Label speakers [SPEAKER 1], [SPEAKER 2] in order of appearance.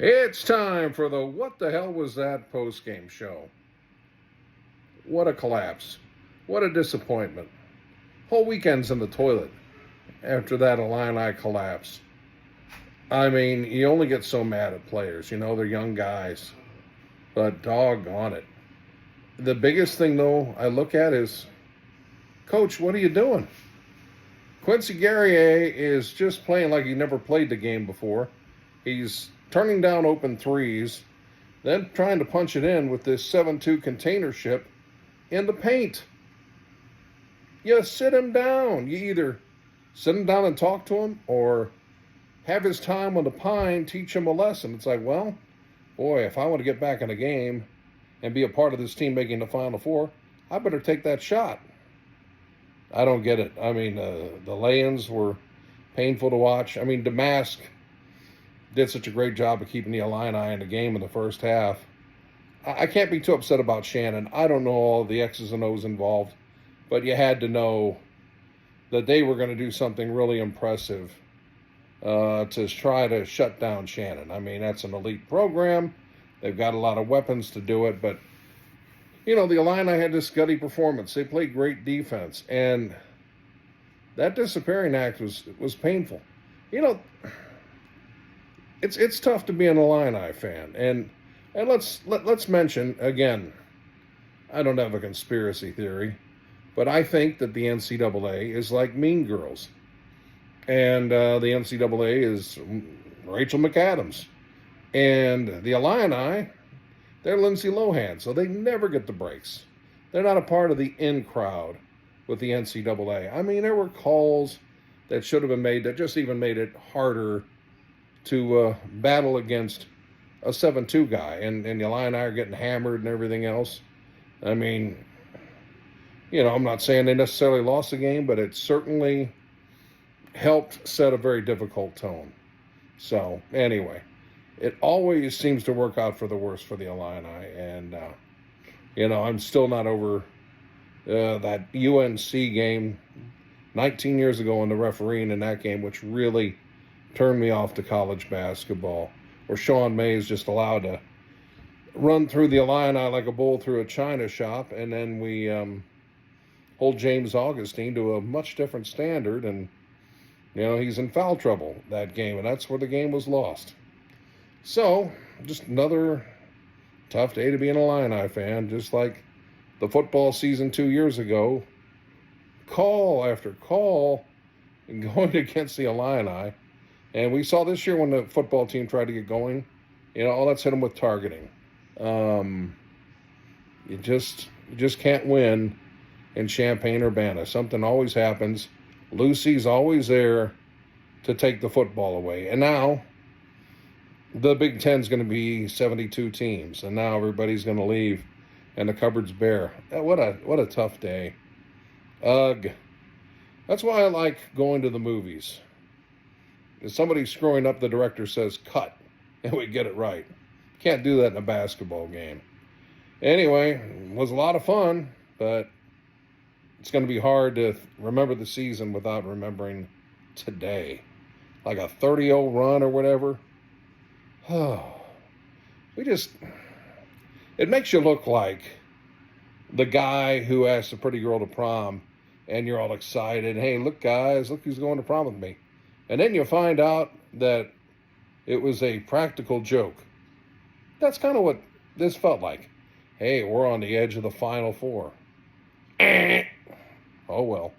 [SPEAKER 1] It's time for the What the Hell Was That post-game show. What a collapse. What a disappointment. Whole weekend's in the toilet after that Illini collapse. I mean, you only get so mad at players. They're young guys. But doggone it. The biggest thing, though, I look at is, Coach, what are you doing? Quincy Guerrier is just playing like he never played the game before. He's turning down open threes, then trying to punch it in with this 7-2 container ship in the paint. You sit him down. You either sit him down and talk to him or have his time on the pine, teach him a lesson. It's like, well, boy, if I want to get back in the game and be a part of this team making the Final Four, I better take that shot. I don't get it. I mean, the lay-ins were painful to watch. I mean, Damask did such a great job of keeping the Illini in the game in the first half. I can't be too upset about Shannon. I don't know all the X's and O's involved, but you had to know that they were going to do something really impressive to try to shut down Shannon. I mean, that's an elite program. They've got a lot of weapons to do it, but, the Illini had this gutty performance. They played great defense, and that disappearing act was painful. It's tough to be an Illini fan, and let's mention again. I don't have a conspiracy theory, but I think that the NCAA is like Mean Girls, and the NCAA is Rachel McAdams, and the Illini, they're Lindsay Lohan, so they never get the breaks. They're not a part of the in crowd with the NCAA. I mean, there were calls that should have been made that just even made it harder to battle against a 7-2 guy, and the Illini are getting hammered and everything else. I mean, I'm not saying they necessarily lost the game, but it certainly helped set a very difficult tone. So, anyway, it always seems to work out for the worse for the Illini, and, I'm still not over that UNC game 19 years ago and the refereeing in that game, which really turned me off to college basketball, where Sean May is just allowed to run through the Illini like a bull through a china shop, and then we hold James Augustine to a much different standard, and, he's in foul trouble that game, and that's where the game was lost. So, just another tough day to be an Illini fan, just like the football season 2 years ago. Call after call going against the Illini. And we saw this year when the football team tried to get going, let's hit them with targeting. You just can't win in Champaign-Urbana. Something always happens. Lucy's always there to take the football away. And now the Big Ten's going to be 72 teams, and now everybody's going to leave, and the cupboard's bare. What a tough day. Ugh. That's why I like going to the movies. If somebody's screwing up, the director says, cut, and we get it right. Can't do that in a basketball game. Anyway, it was a lot of fun, but it's going to be hard to remember the season without remembering today. Like a 30-0 run or whatever. It makes you look like the guy who asked a pretty girl to prom, and you're all excited. Hey, look, guys, look who's going to prom with me. And then you find out that it was a practical joke. That's kind of what this felt like. Hey, we're on the edge of the Final Four. Oh, well.